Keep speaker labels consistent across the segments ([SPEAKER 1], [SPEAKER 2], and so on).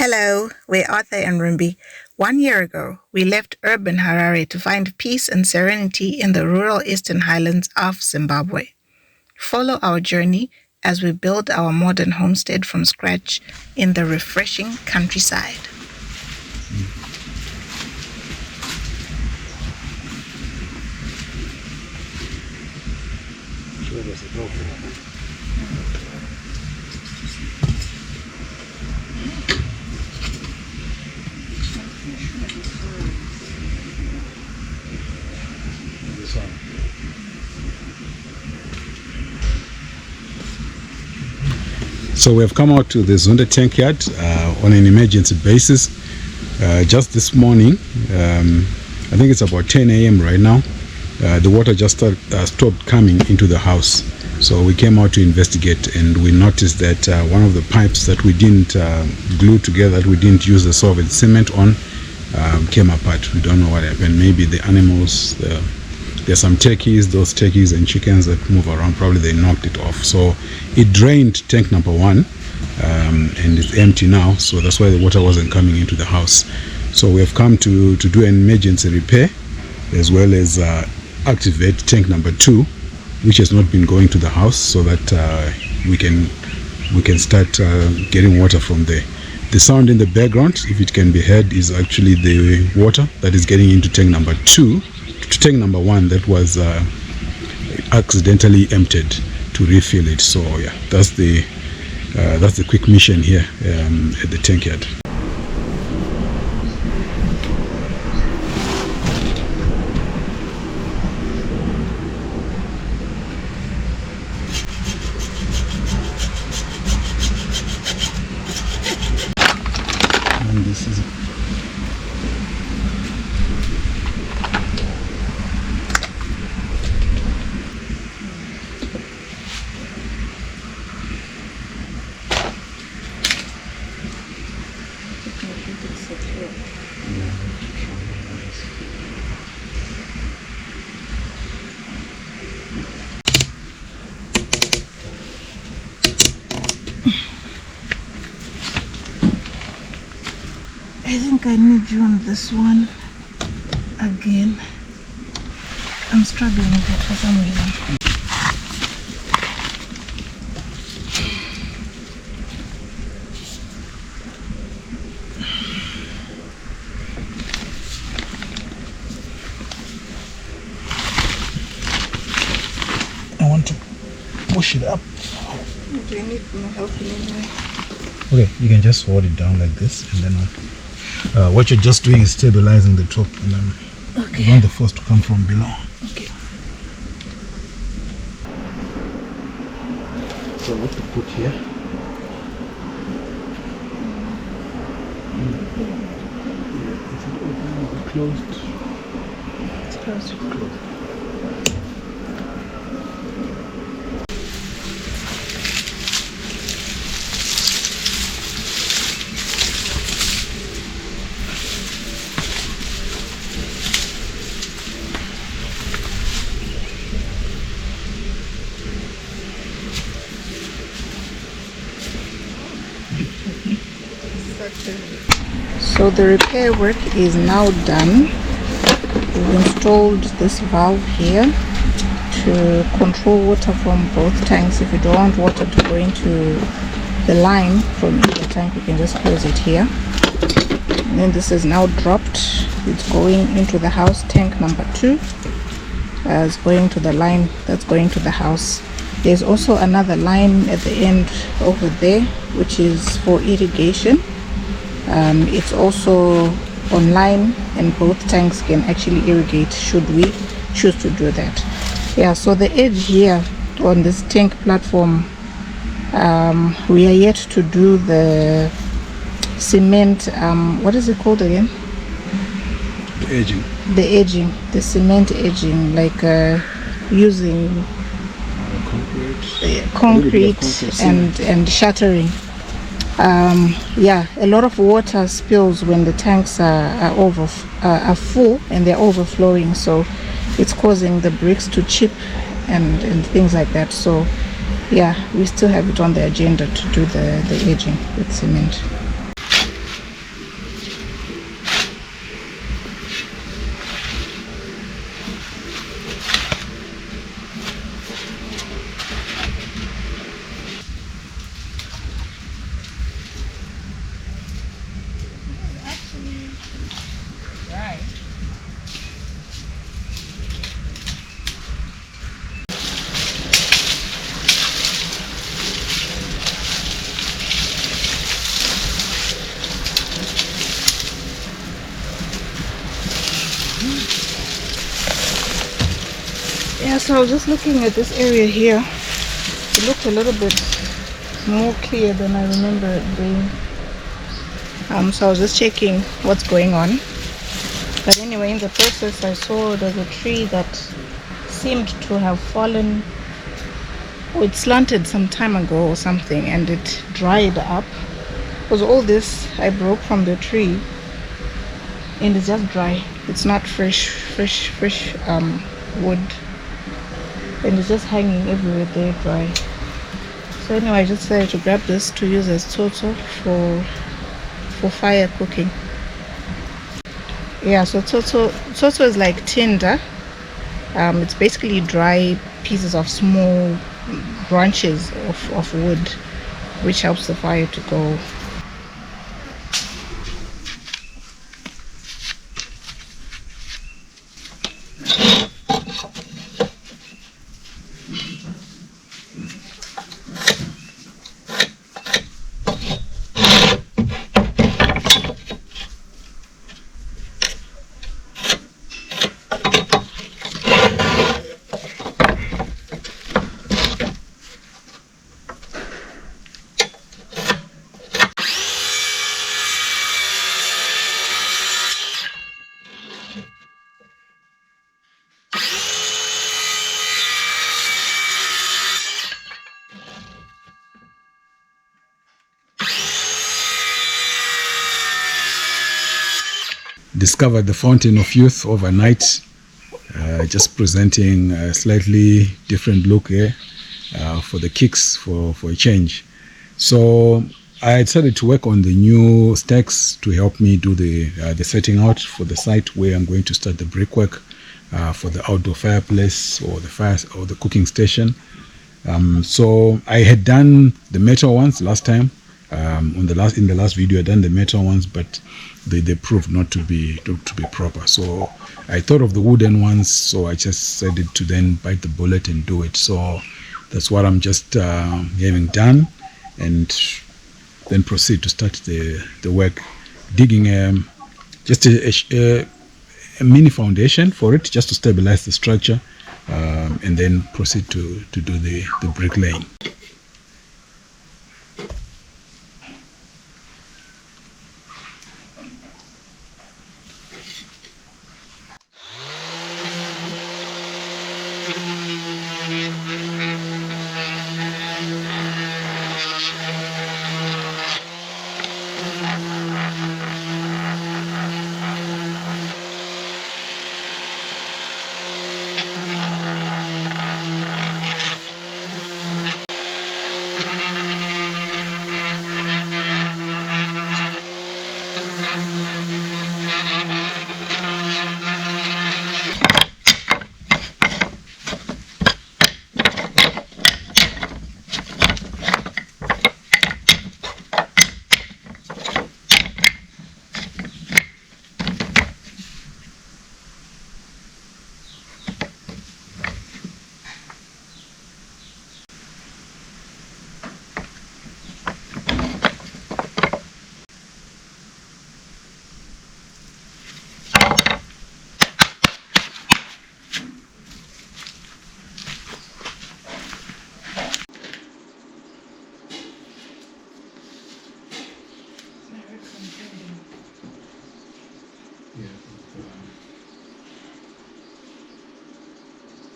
[SPEAKER 1] Hello, we're Arthur and Rimby. 1 year ago, we left urban Harare to find peace and serenity in the rural eastern highlands of Zimbabwe. Follow our journey as we build our modern homestead from scratch in the refreshing countryside.
[SPEAKER 2] So we have come out to the Zunde Tankyard on an emergency basis. Just this morning, I think it's about 10 a.m. right now, the water just stopped coming into the house. So we came out to investigate, and we noticed that one of the pipes that we didn't glue together, that we didn't use the solvent cement on, came apart. We don't know what happened. Maybe the animals, there's some turkeys, those turkeys and chickens that move around, probably they knocked it off. So it drained tank number 1, and it's empty now, so that's why the water wasn't coming into the house. So we have come to do an emergency repair, as well as activate tank number 2, which has not been going to the house, so that we can start getting water from there. The sound in the background, if it can be heard, is actually the water that is getting into tank number 2 to tank number 1 that was accidentally emptied to refill it. So yeah, that's the quick mission here at the tankyard. And this is
[SPEAKER 1] I think I need you on this one again. I'm struggling with it for some reason.
[SPEAKER 2] I want to push it up.
[SPEAKER 1] Do you need more help in any way?
[SPEAKER 2] Okay, you can just hold it down like this, and then what you're just doing is stabilizing the top, and then you want the force to come from below.
[SPEAKER 1] Okay.
[SPEAKER 2] So what to put here? Is it open or closed?
[SPEAKER 1] It's closed. So the repair work is now done. We've installed this valve here to control water from both tanks. If you don't want water to go into the line from either tank, you can just close it here. And then this is now dropped. It's going into the house. Tank number 2 is going to the line that's going to the house. There's also another line at the end over there, which is for irrigation. It's also online, and both tanks can actually irrigate should we choose to do that. Yeah, so the edge here on this tank platform, we are yet to do the cement, what is it called again?
[SPEAKER 2] The
[SPEAKER 1] edging, the cement edging, like using concrete and shuttering. Yeah, a lot of water spills when the tanks are full and they're overflowing, so it's causing the bricks to chip and things like that. So yeah, we still have it on the agenda to do the edging with cement. Yeah, so I was just looking at this area here. It looked a little bit more clear than I remember it being. So I was just checking what's going on. But anyway, in the process, I saw there's a tree that seemed to have fallen, or it slanted some time ago or something, and it dried up. Because all this I broke from the tree, and it's just dry. It's not fresh wood, and it's just hanging everywhere there dry. So anyway, I just decided to grab this to use as toto for fire cooking. Yeah, so toto is like tinder. It's basically dry pieces of small branches of wood, which helps the fire to go.
[SPEAKER 2] Discovered the Fountain of Youth overnight, just presenting a slightly different look here for the kicks for a change. So I decided to work on the new stacks to help me do the setting out for the site where I'm going to start the brickwork for the outdoor fireplace or the cooking station. So I had done the metal ones last time. In the last video I done the metal ones, but they proved not to be proper. So I thought of the wooden ones, so I just decided to then bite the bullet and do it. So that's what I'm just having done, and then proceed to start the work, digging just a mini foundation for it, just to stabilize the structure, and then proceed to do the bricklaying.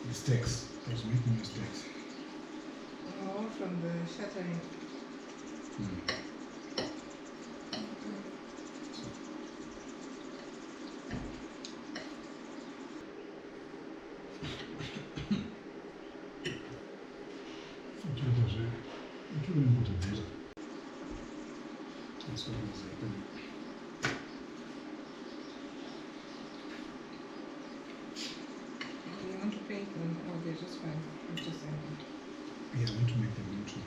[SPEAKER 2] Mistakes. I was making mistakes.
[SPEAKER 1] Oh, from the shattering.
[SPEAKER 2] That's what was happening.
[SPEAKER 1] Do you want to paint them? Oh, they're just fine. I'm just saying.
[SPEAKER 2] Yeah, I want to make them neutral.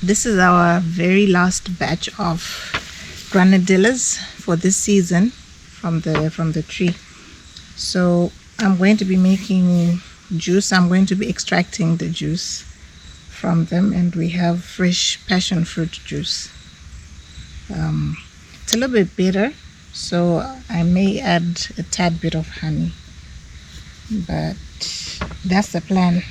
[SPEAKER 1] This is our very last batch of granadillas for this season from the tree. So I'm going to be making juice. I'm going to be extracting the juice from them, and we have fresh passion fruit juice. It's a little bit bitter, so I may add a tad bit of honey, but that's the plan.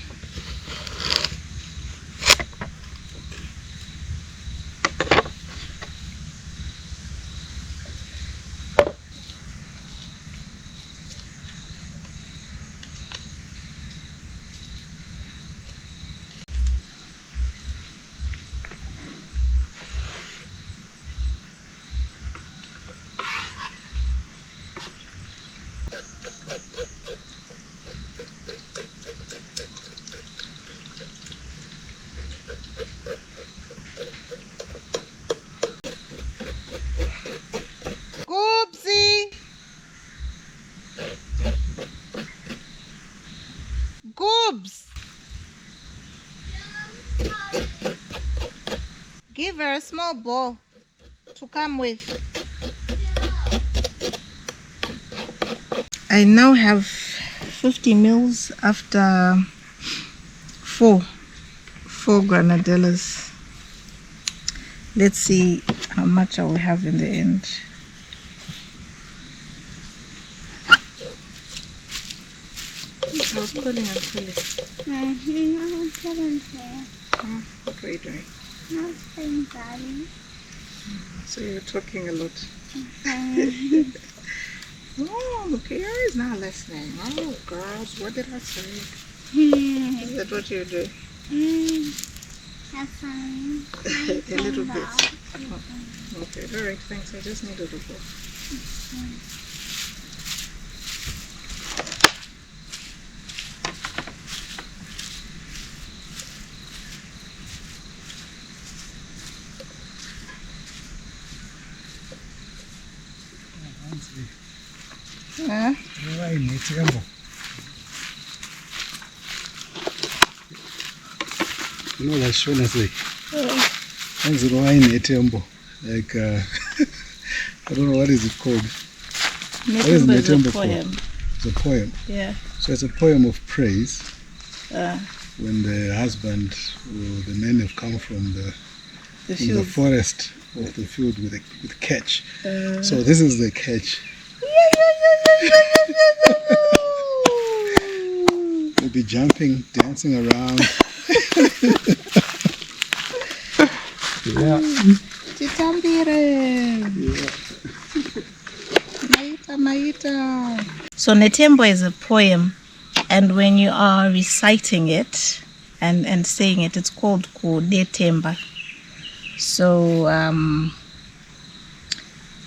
[SPEAKER 1] Goobsy! Goobs! Give her a small ball to come with. I now have 50 mils after four granadillas. Let's see how much I will have in the end. I was pulling and pulling. What were you doing? So you're talking a lot. Oh, look, your is not listening. Oh, girls, what did I say? Is that what you do? A little bit. Oh, okay, alright, thanks. I just need a little bit. Huh?
[SPEAKER 2] You know what Shona say? Like I don't know, what is it called? What is Netembo called? It's a poem.
[SPEAKER 1] Yeah.
[SPEAKER 2] So it's a poem of praise. When the husband or the men have come from the forest of the field with catch. So this is the catch. We'll be jumping, dancing around. Yeah.
[SPEAKER 1] So Netembo is a poem, and when you are reciting it and saying it, it's called Kudetemba. So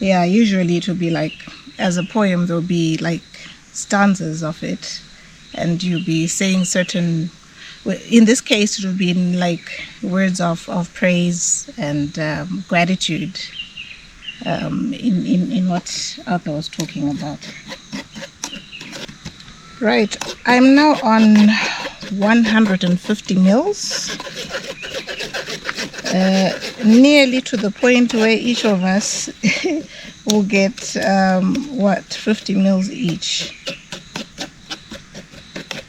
[SPEAKER 1] yeah, usually it will be like, as a poem, there'll be like stanzas of it, and you'll be saying certain, in this case it will be in like words of praise and gratitude in what Arthur was talking about. Right, I'm now on 150 mils, nearly to the point where each of us will get 50 mils each.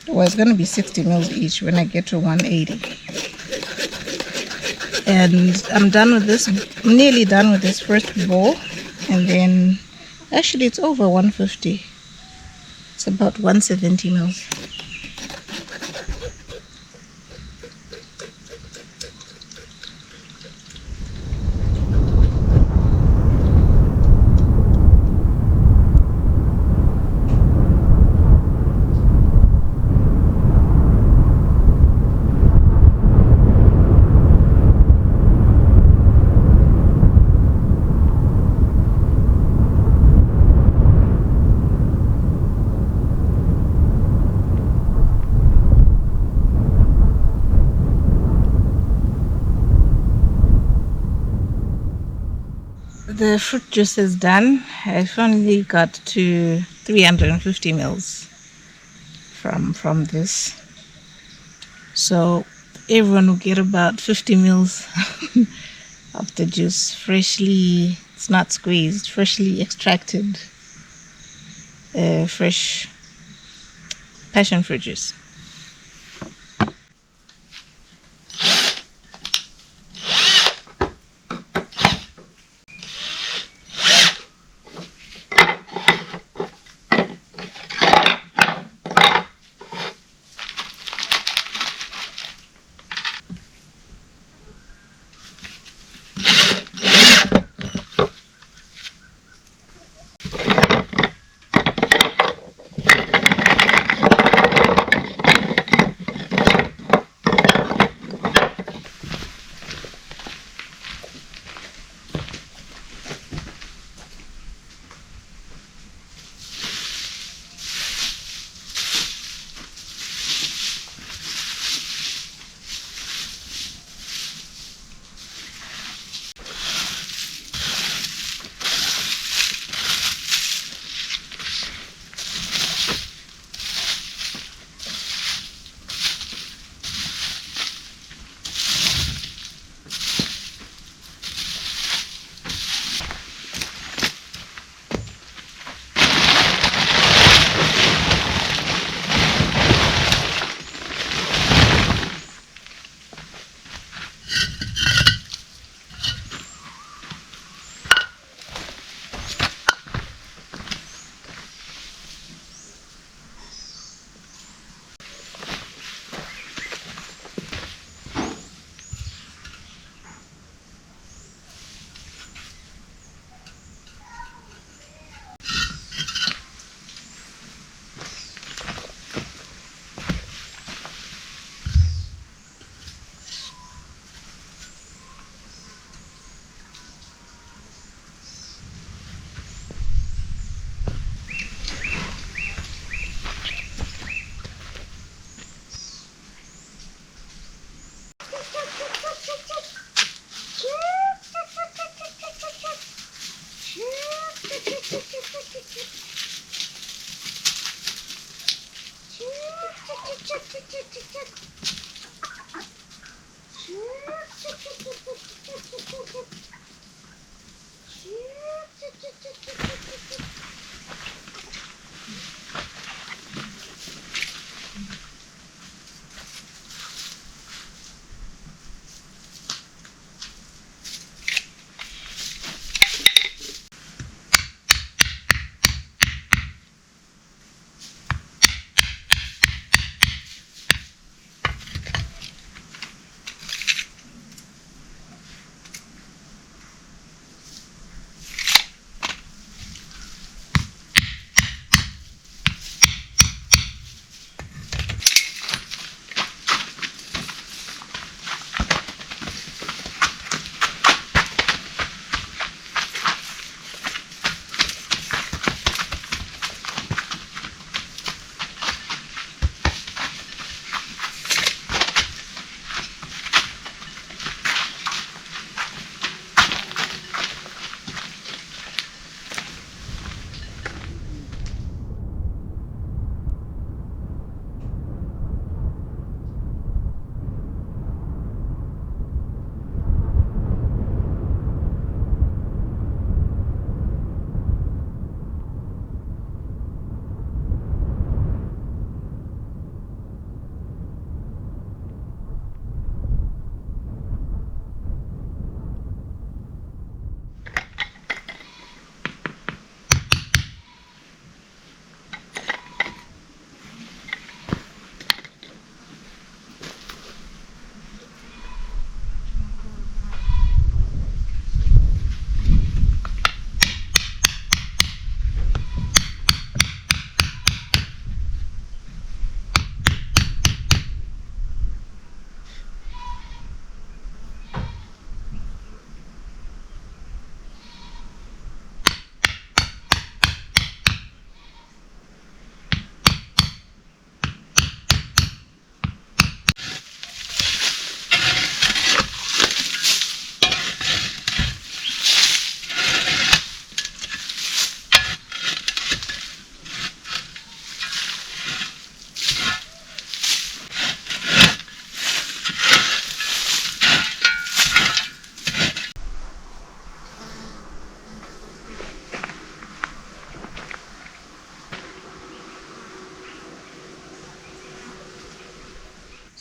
[SPEAKER 1] Well, it's going to be 60 mils each when I get to 180. And I'm done with this, nearly done with this first bowl, and then actually it's over 150. It's about 170 mils. The fruit juice is done. I finally got to 350 mils from this. So Everyone will get about 50 mils of the juice, freshly, it's not squeezed, freshly extracted, fresh passion fruit juice.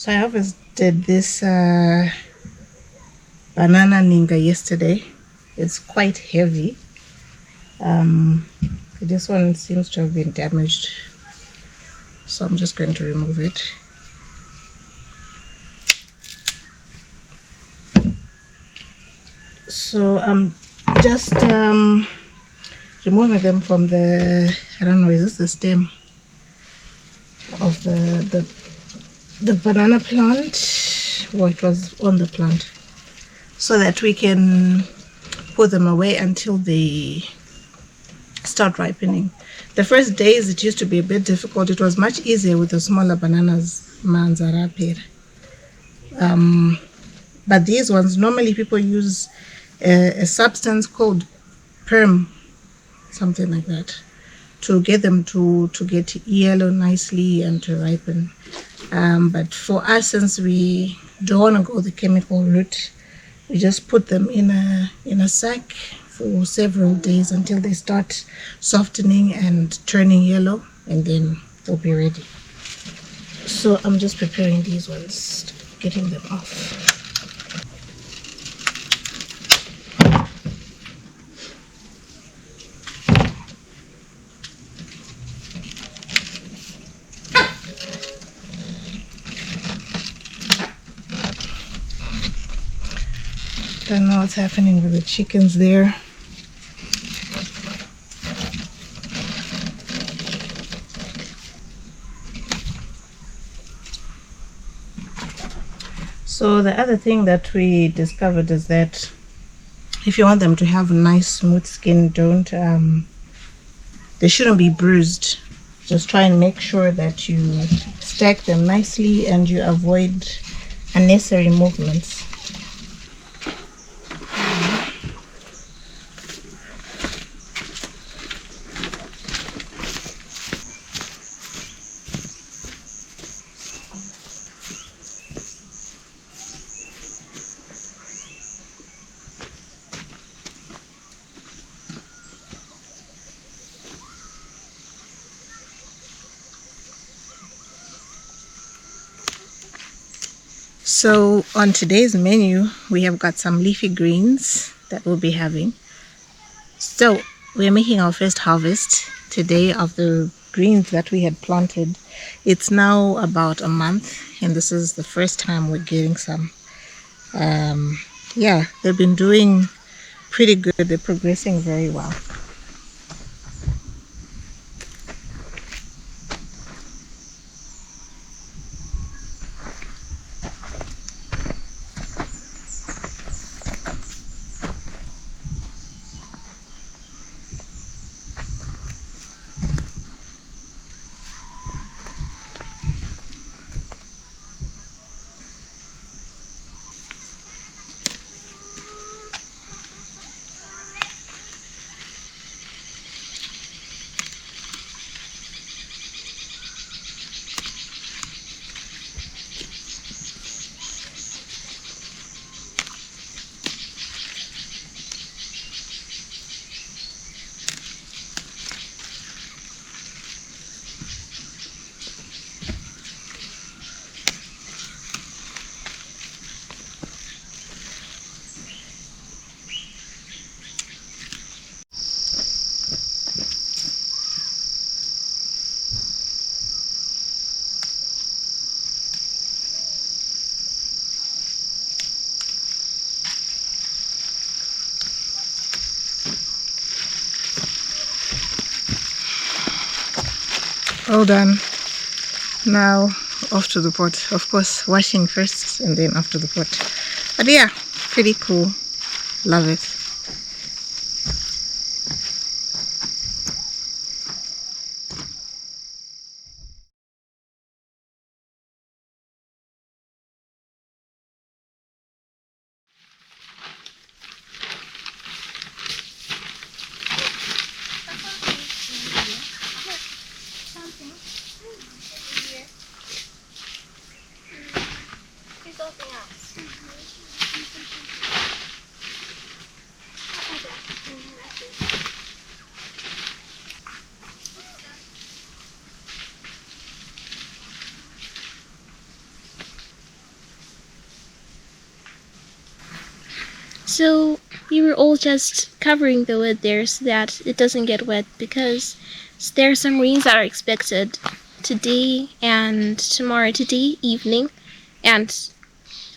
[SPEAKER 1] So I harvested this banana ninga yesterday. It's quite heavy. This one seems to have been damaged, so I'm just going to remove it. So I'm just removing them from the, I don't know, is this the stem of the banana plant? Well, it was on the plant, so that we can put them away until they start ripening. The first days it used to be a bit difficult. It was much easier with the smaller bananas, manzarapir. But these ones, normally people use a substance called perm, something like that, to get them to get yellow nicely and to ripen. But for us, since we don't want to go the chemical route, we just put them in a sack for several days until they start softening and turning yellow, and then they'll be ready. So I'm just preparing these ones, getting them off. Don't know what's happening with the chickens there. So the other thing that we discovered is that if you want them to have nice smooth skin, they shouldn't be bruised. Just try and make sure that you stack them nicely and you avoid unnecessary movements. So on today's menu, we have got some leafy greens that we'll be having. So we're making our first harvest today of the greens that we had planted. It's now about a month, and this is the first time we're getting some. Yeah, they've been doing pretty good. They're progressing very well. All done. Now off to the pot. Of course, washing first and then off to the pot. But yeah, pretty cool. Love it.
[SPEAKER 3] So we were all just covering the wood there so that it doesn't get wet, because there are some rains that are expected today and tomorrow, today evening and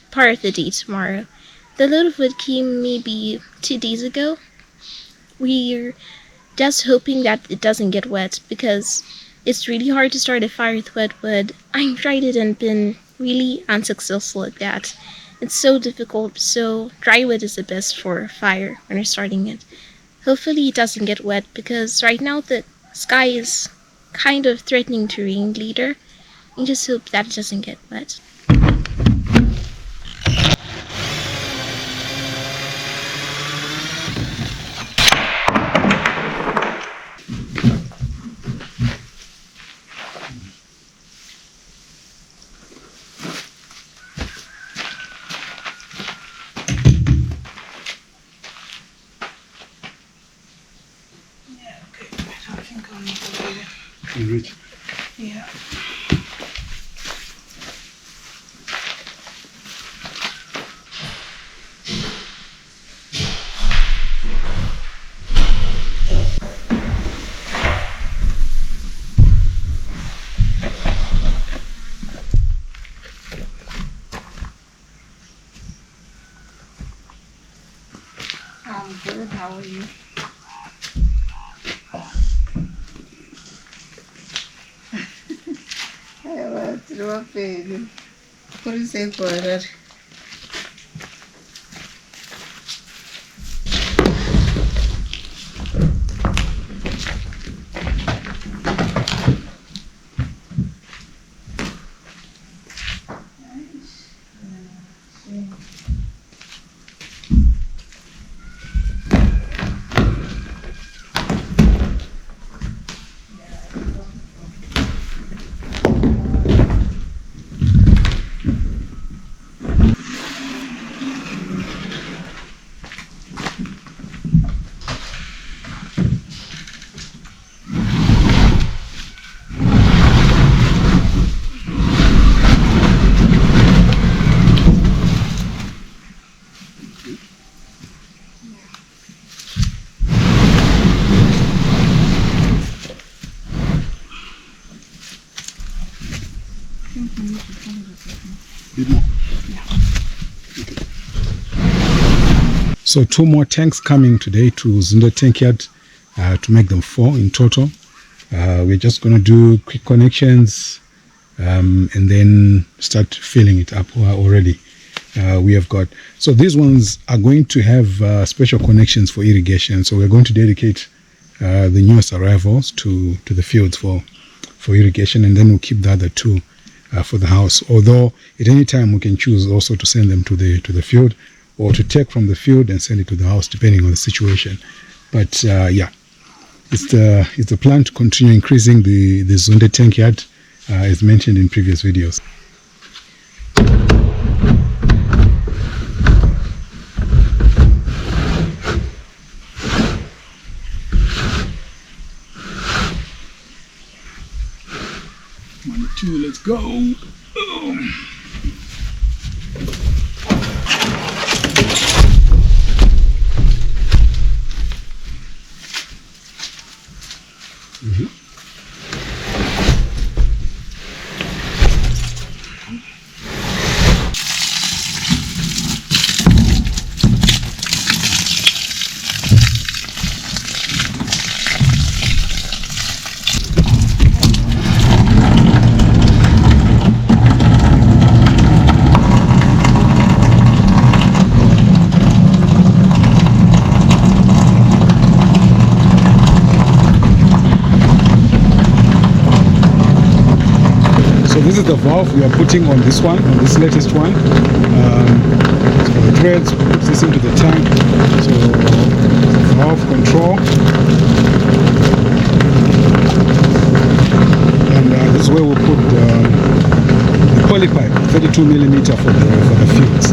[SPEAKER 3] part of the day tomorrow. The load of wood came maybe 2 days ago. We're just hoping that it doesn't get wet, because it's really hard to start a fire with wet wood. I've tried it and been really unsuccessful at that. It's so difficult, so dry wood is the best for fire when you're starting it. Hopefully it doesn't get wet, because right now the sky is kind of threatening to rain later. I just hope that it doesn't get wet.
[SPEAKER 2] Rich.
[SPEAKER 1] Yeah. I'm good. How are you? What do you say for that?
[SPEAKER 2] Bit more. So 2 more tanks coming today to Zunde Tankyard to make them 4 in total. We're just going to do quick connections and then start filling it up already. We have got, so these ones are going to have special connections for irrigation. So we're going to dedicate the newest arrivals to the fields for irrigation, and then we'll keep the other 2 for the house. Although at any time we can choose also to send them to the field, or to take from the field and send it to the house, depending on the situation. But yeah, it's the plan to continue increasing the Zunde Tankyard as mentioned in previous videos. One, 2, let's go. So this is the valve we are putting on this one, on this latest one. So the threads put this into the tank. So valve control, and this is where we'll put the poly pipe, 32 millimeter for the fields.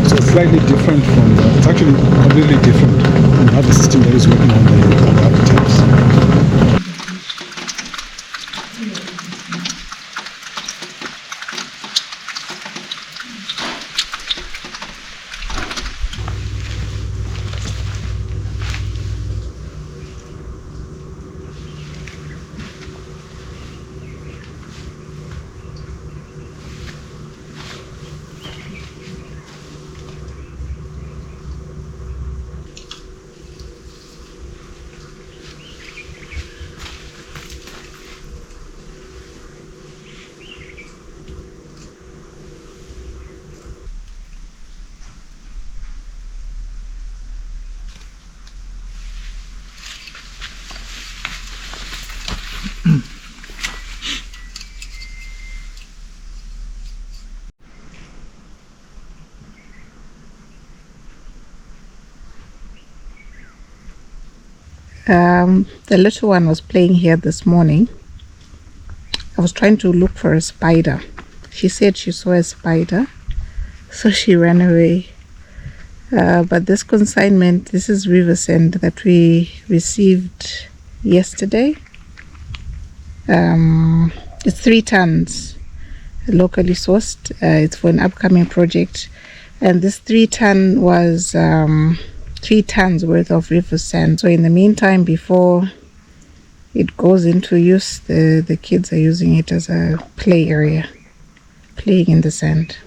[SPEAKER 2] So it's slightly different from it's actually completely different from the other system that is working on the other tanks.
[SPEAKER 1] The little one was playing here this morning. I was trying to look for a spider. She said she saw a spider, so she ran away. But this consignment, this is river sand that we received yesterday. It's 3 tons, locally sourced. It's for an upcoming project, and this 3-ton was 3 tons worth of river sand. So in the meantime, before it goes into use, the kids are using it as a play area, playing in the sand.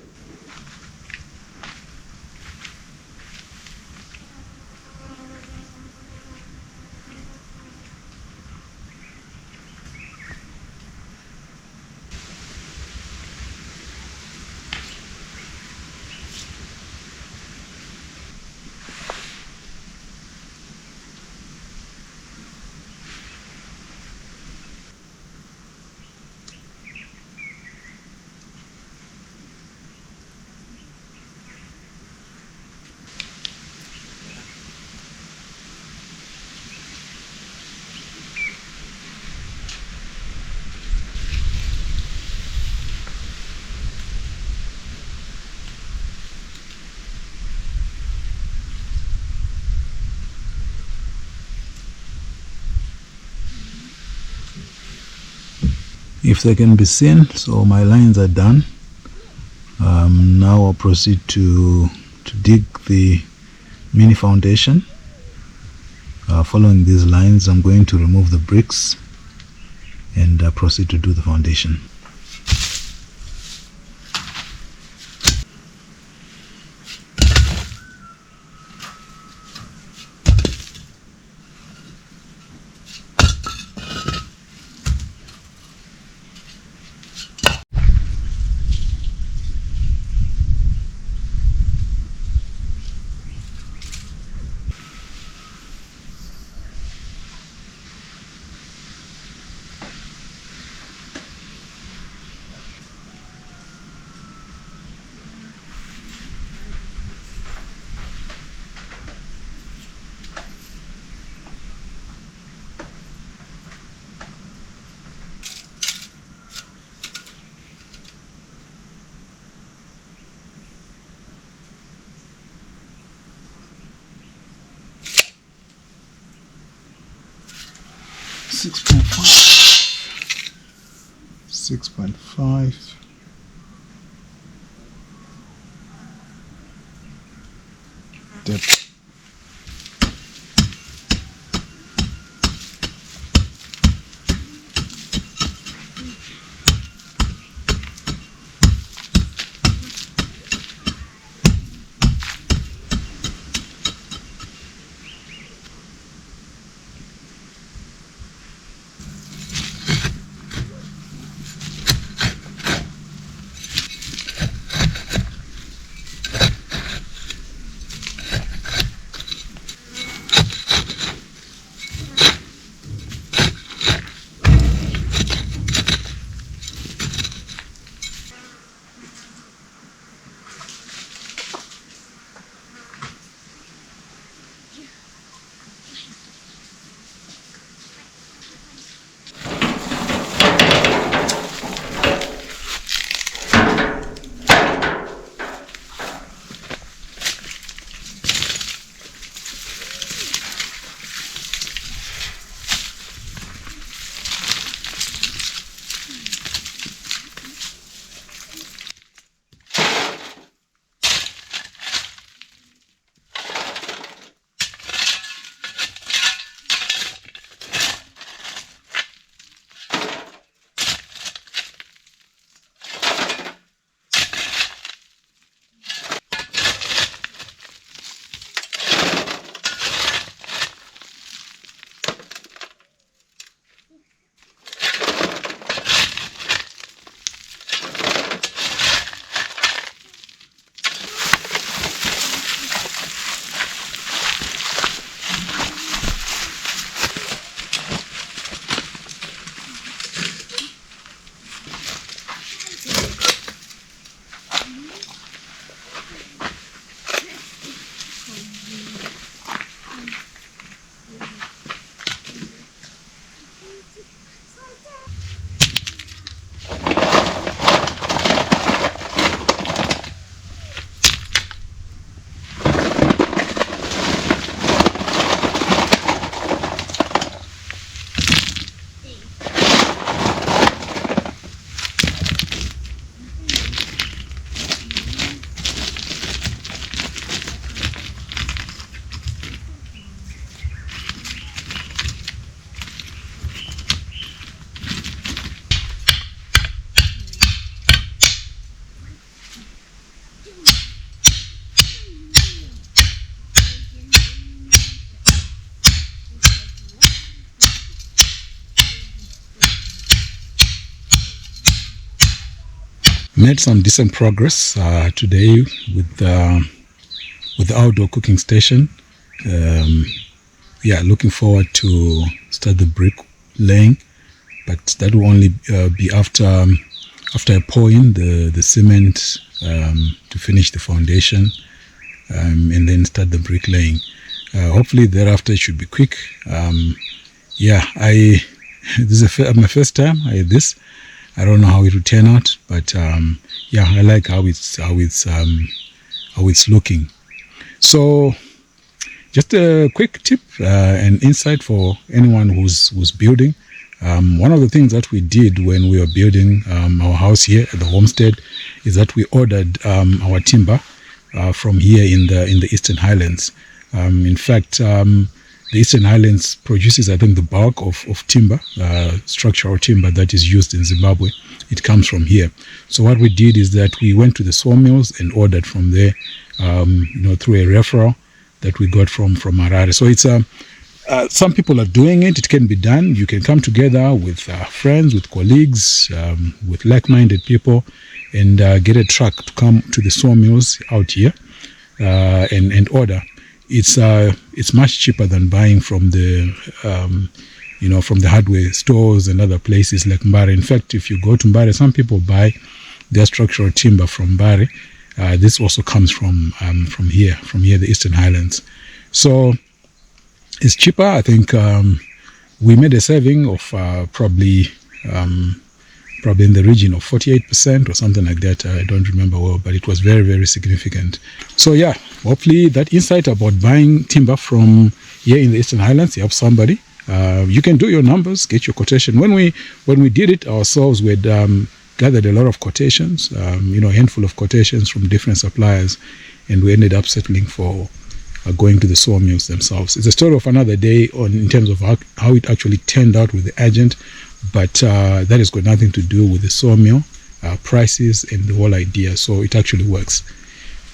[SPEAKER 2] If they can be seen, so my lines are done. Now I'll proceed to dig the mini foundation. Following these lines, I'm going to remove the bricks and proceed to do the foundation. Six point five. Depth. made some decent progress today with the outdoor cooking station. Yeah, looking forward to start the brick laying, but that will only be after pouring the cement to finish the foundation, and then start the brick laying. Hopefully thereafter it should be quick. Yeah, this is my first time I did this. I don't know how it will turn out, but yeah, I like how it's looking. So just a quick tip and insight for anyone who's building. One of the things that we did when we were building our house here at the homestead is that we ordered our timber from here in the Eastern Highlands. In fact, the Eastern Highlands produces, I think, the bulk of timber, structural timber that is used in Zimbabwe. It comes from here. So what we did is that we went to the sawmills and ordered from there, through a referral that we got from Harare. So it's some people are doing it. It can be done. You can come together with friends, with colleagues, with like-minded people, and get a truck to come to the sawmills out here and order. It's much cheaper than buying from the from the hardware stores and other places like Mbare. In fact, if you go to Mbare, some people buy their structural timber from Mbare. This also comes from here, the Eastern Highlands. So it's cheaper. I think we made a saving of probably in the region of 48% or something like that. I don't remember well, but it was very, very significant. So yeah, hopefully that insight about buying timber from here in the Eastern Highlands helps somebody. You can do your numbers, get your quotation. When we did it ourselves, we had gathered a lot of quotations, a handful of quotations from different suppliers, and we ended up settling for going to the sawmills themselves. It's a story of another day in terms of how it actually turned out with the agent, but that has got nothing to do with the sawmill prices and the whole idea. So it actually works.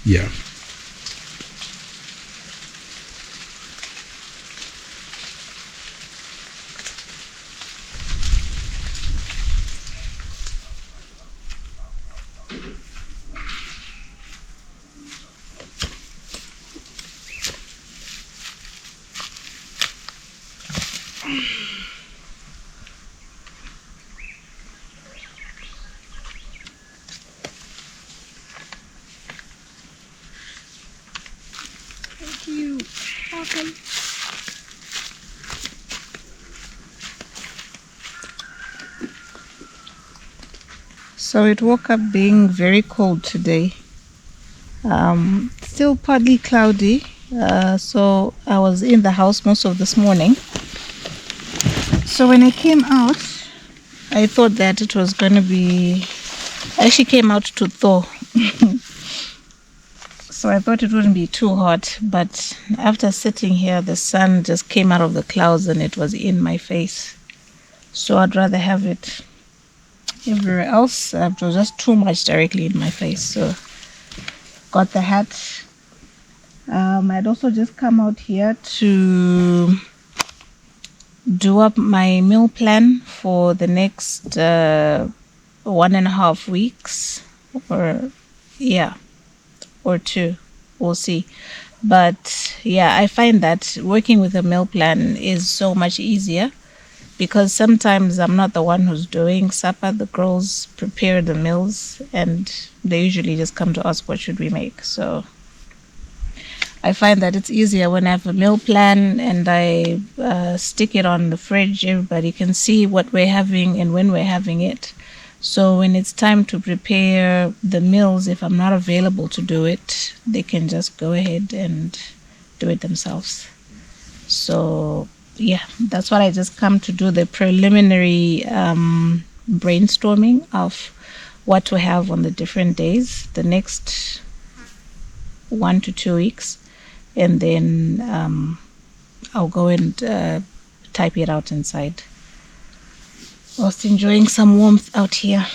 [SPEAKER 2] Yeah.
[SPEAKER 3] Thank you. Welcome.
[SPEAKER 1] So it woke up being very cold today. Still partly cloudy. So I was in the house most of this morning. So when I came out, I thought that it was going to be... I actually came out to thaw. So I thought it wouldn't be too hot, but after sitting here, the sun just came out of the clouds and it was in my face. So I'd rather have it everywhere else. It was just too much directly in my face. So got the hat. I'd also just come out here to do up my meal plan for the next 1.5 weeks, or 2, we'll see. But yeah, I find that working with a meal plan is so much easier because sometimes I'm not the one who's doing supper. The girls prepare the meals and they usually just come to ask what should we make. So I find that it's easier when I have a meal plan and I stick it on the fridge. Everybody can see what we're having and when we're having it. So when it's time to prepare the meals, if I'm not available to do it, they can just go ahead and do it themselves. So yeah, that's what I just come to do, the preliminary brainstorming of what to have on the different days, the next 1 to 2 weeks. And then I'll go and type it out inside. Whilst enjoying some warmth out here.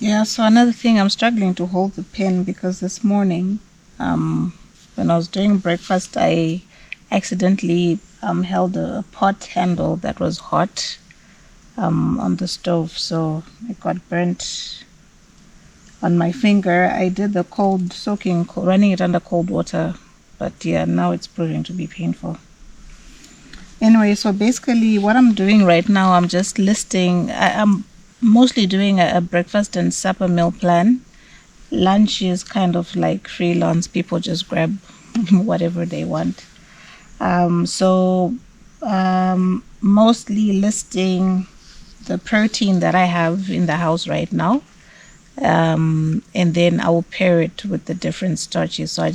[SPEAKER 1] Yeah, so another thing, I'm struggling to hold the pen because this morning, when I was doing breakfast, I accidentally held a pot handle that was hot on the stove, so it got burnt on my finger. I did the cold soaking, running it under cold water, but yeah, now it's proving to be painful. Anyway, so basically what I'm doing right now, I'm just listing, I'm mostly doing a breakfast and supper meal plan. Lunch is kind of like freelance, people just grab whatever they want. Mostly listing the protein that I have in the house right now, and then I will pair it with the different starches. So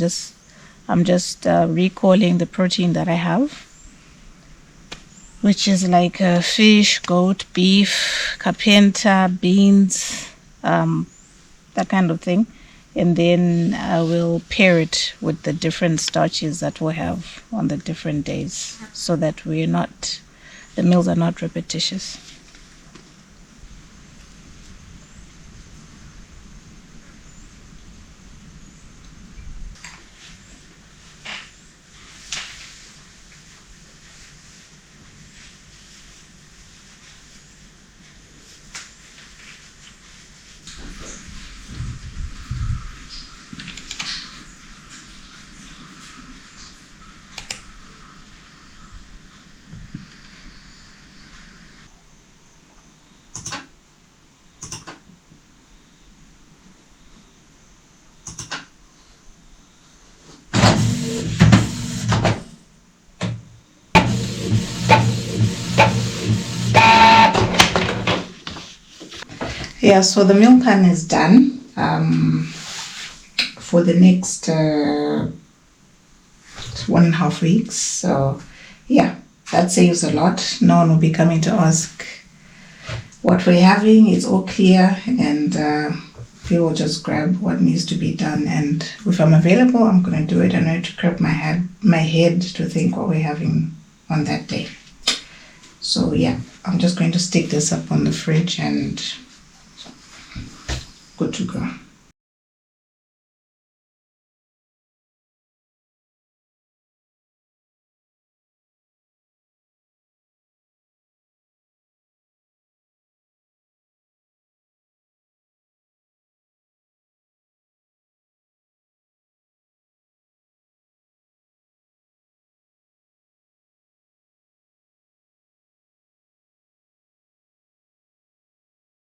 [SPEAKER 1] I'm just recalling the protein that I have, which is like fish, goat, beef, carpenta, beans, that kind of thing. And then I will pair it with the different starches that we'll have on the different days, so that the meals are not repetitious. Yeah, so the meal plan is done for the next 1.5 weeks. So yeah, that saves a lot. No one will be coming to ask what we're having. It's all clear, and people just grab what needs to be done. And if I'm available, I'm going to do it. I need to grab my head to think what we're having on that day. So yeah, I'm just going to stick this up on the fridge and good to go.